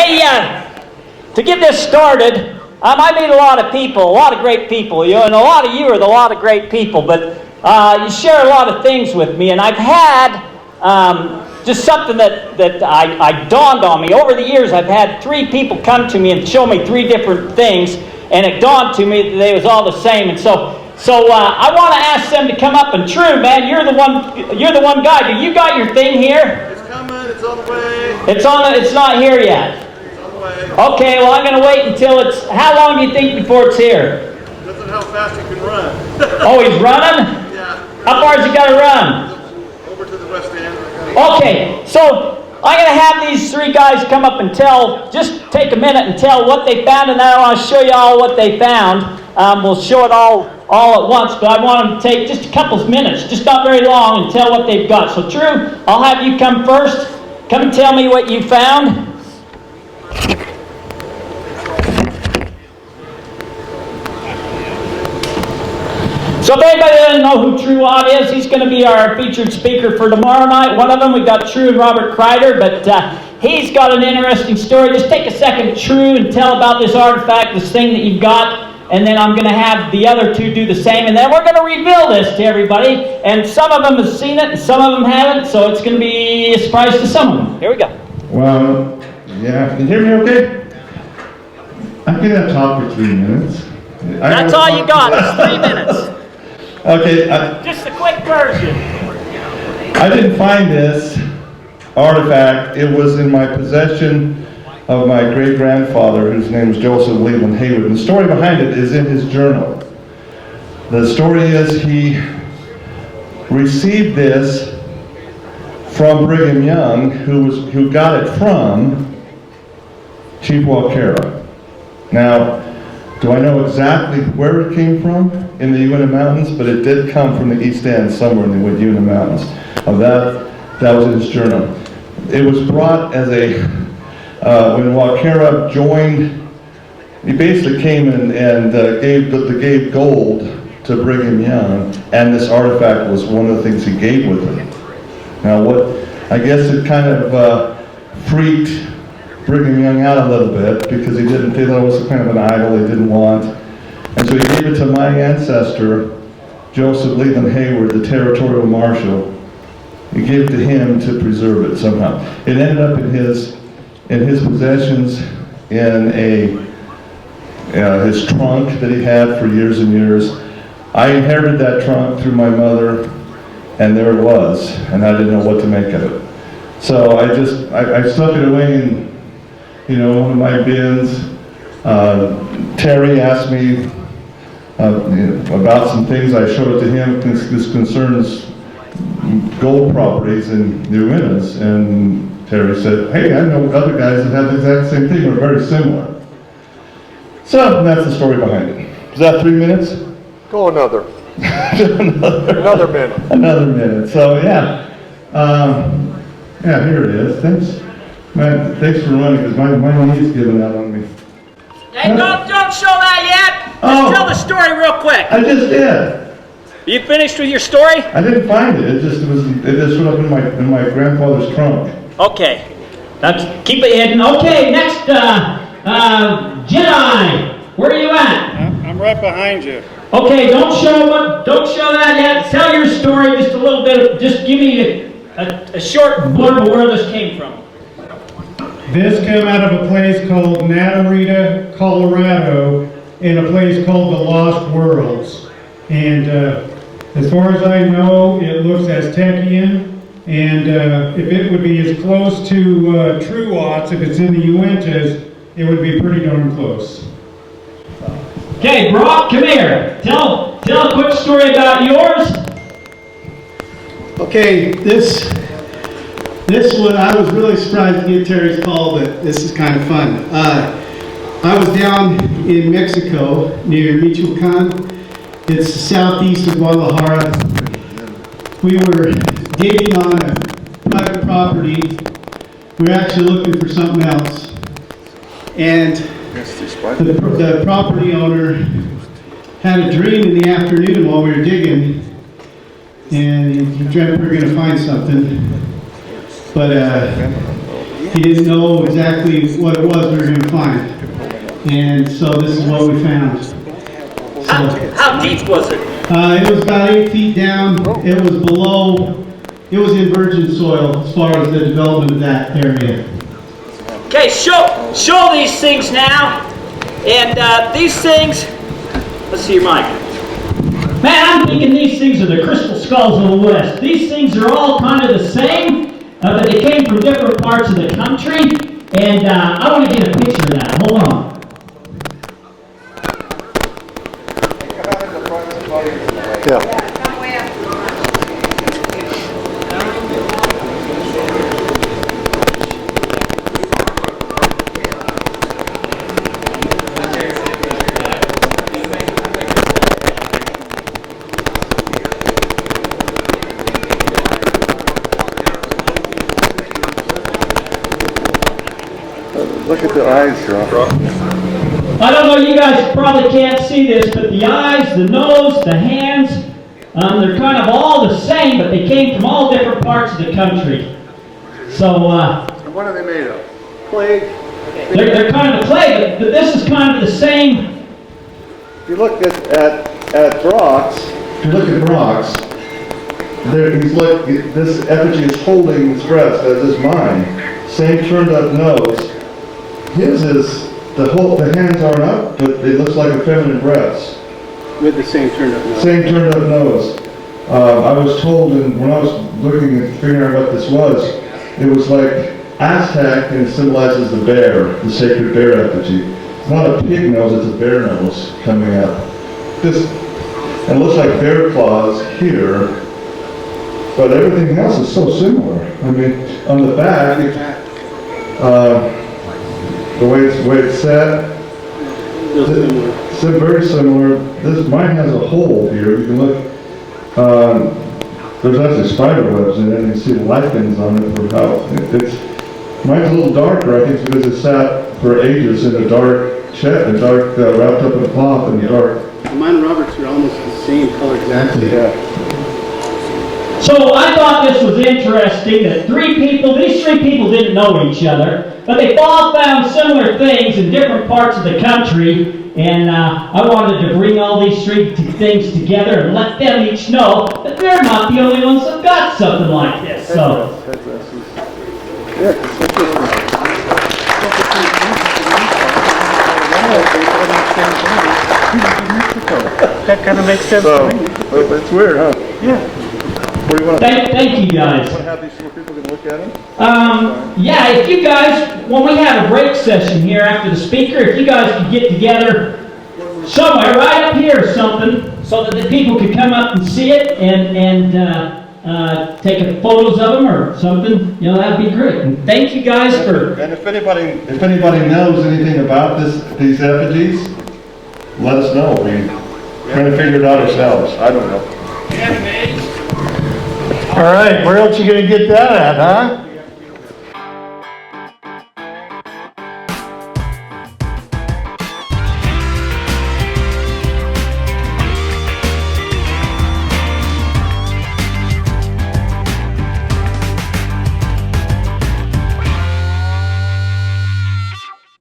To get this started, I meet a lot of people, a lot of great people, and a lot of you are a lot of great people, but you share a lot of things with me, and I've had just something that I dawned on me. Over the years, I've had 3 people come to me and show me 3 different things, and it dawned to me that they was all the same, and so I want to ask them to come up. And True, man, you're the one guy. Do you got your thing here? It's coming. It's on the way. It's not here yet. It's on the way. Okay, well, I'm going to wait until it's... How long do you think before it's here? Depends on how fast you can run. Oh, he's running? Yeah. How far has he got to run? Over to the west end. Okay, so I'm going to have these 3 guys come up and just take a minute and tell what they found, and then I want to show you all what they found. We'll show it all at once, but I want them to take just a couple of minutes, just not very long, and tell what they've got. So True, I'll have you come first. Come and tell me what you found. So if anybody doesn't know who True Watt is, he's going to be our featured speaker for tomorrow night. One of them, we got True and Robert Kreider, but he's got an interesting story. Just take a second, True, and tell about this artifact, this thing that you've got, and then I'm going to have the other 2 do the same, and then we're going to reveal this to everybody, and some of them have seen it, and some of them haven't, so it's going to be a surprise to some of them. Here we go. Well, yeah, can you hear me okay? I'm going to talk for 3 minutes. That's all you got, it's 3 minutes. Okay. Just a quick version. I didn't find this artifact. It was in my possession of my great-grandfather, whose name is Joseph Leland Hayward. And the story behind it is in his journal. The story is he received this from Brigham Young, who got it from Chief Walkera. Now, do I know exactly where it came from in the Uinta Mountains? But it did come from the East End, somewhere in the Uinta Mountains. That was in his journal. It was brought as when Walkera joined, he basically came and gave gold to Brigham Young, and this artifact was one of the things he gave with him. Now, I guess it kind of freaked Brigham Young out a little bit, because he didn't feel it was kind of an idol he didn't want. And so he gave it to my ancestor, Joseph Leland Hayward, the territorial marshal. He gave it to him to preserve it somehow. It ended up in his possessions in his trunk that he had for years and years. I inherited that trunk through my mother, and there it was, and I didn't know what to make of it. So I stuck it away in one of my bins. Terry asked me about some things. I showed it to him. This concerns gold properties in the Uintas, and Terry said, "Hey, I know other guys that have the exact same thing, or very similar." So that's the story behind it. Is that 3 minutes? Go another. Another minute. Another minute. So yeah, here it is. Thanks, man. Thanks for running, because my knee's giving out on me. Hey, don't show that yet. Just tell the story real quick. I just did. You finished with your story? I didn't find it. It just went up in my grandfather's trunk. Okay. Now keep it hidden. Okay, next Jedi. Where are you at? I'm right behind you. Okay, don't show that yet. Tell your story just a little bit. Just give me a short blurb of where this came from. This came out of a place called Natarita, Colorado, in a place called the Lost Worlds. And as far as I know, it looks Aztecian. And if it would be as close to True Watts, if it's in the Uintas, it would be pretty darn close. Okay, Brock, come here. Tell a quick story about yours. Okay, this one, I was really surprised to get Terry's call, but this is kind of fun. I was down in Mexico near Michoacan. It's southeast of Guadalajara. We were digging on a private property. We were actually looking for something else. And the property owner had a dream in the afternoon while we were digging, and he dreamt we were going to find something. But he didn't know exactly what it was we were going to find. And so this is what we found. How deep was it? It was about 8 feet down. It was below, it was in virgin soil as far as the development of that area. Okay, show these things now. And these things, let's see your mic. Man, I'm thinking these things are the crystal skulls of the West. These things are all kind of the same, but they came from different parts of the country. And I want to get a picture of that. Hold on. Yeah. Look at the eyes, John. I don't know, you guys probably can't see this, but the eyes, the nose, the hands, they're kind of all the same, but they came from all different parts of the country. So, And what are they made of? Clay. they're kind of the clay, but this is kind of the same. If you look at Brock's, If you look at Brock's, this effigy is holding his breast, as is mine. Same turned up nose. His is, the hands aren't up, but it looks like a feminine breast. With the same turned up nose. Same turned up nose. I was told, when I was looking and figuring out what this was, it was like Aztec, and it symbolizes the bear, the sacred bear effigy. It's not a pig nose, it's a bear nose coming up. And it looks like bear claws here, but everything else is so similar. I mean, on the back, the way it's set, it's very similar. Mine has a hole here. You can look. There's actually spider webs in it, and you can see the lichens on it for how mine's a little darker. I think because it sat for ages in a dark wrapped up in a cloth in the dark. Mine and Robert's are almost the same color exactly. yeah. So I thought this was interesting that these three people didn't know each other, but they all found similar things in different parts of the country, and I wanted to bring all these three things together and let them each know that they're not the only ones that got something like this. So, That kind of makes sense So, to me. it's weird, huh? Yeah. What do you want to thank you guys. have these little people can look at them? Yeah, if you guys, when we have a break session here after the speaker, if you guys could get together somewhere right up here or something, so that the people could come up and see it and take photos of them or something, that'd be great. And thank you guys for. And if anybody knows anything about these effigies, let us know. We're trying to figure it out ourselves. I don't know. All right, where else you gonna get that at, huh?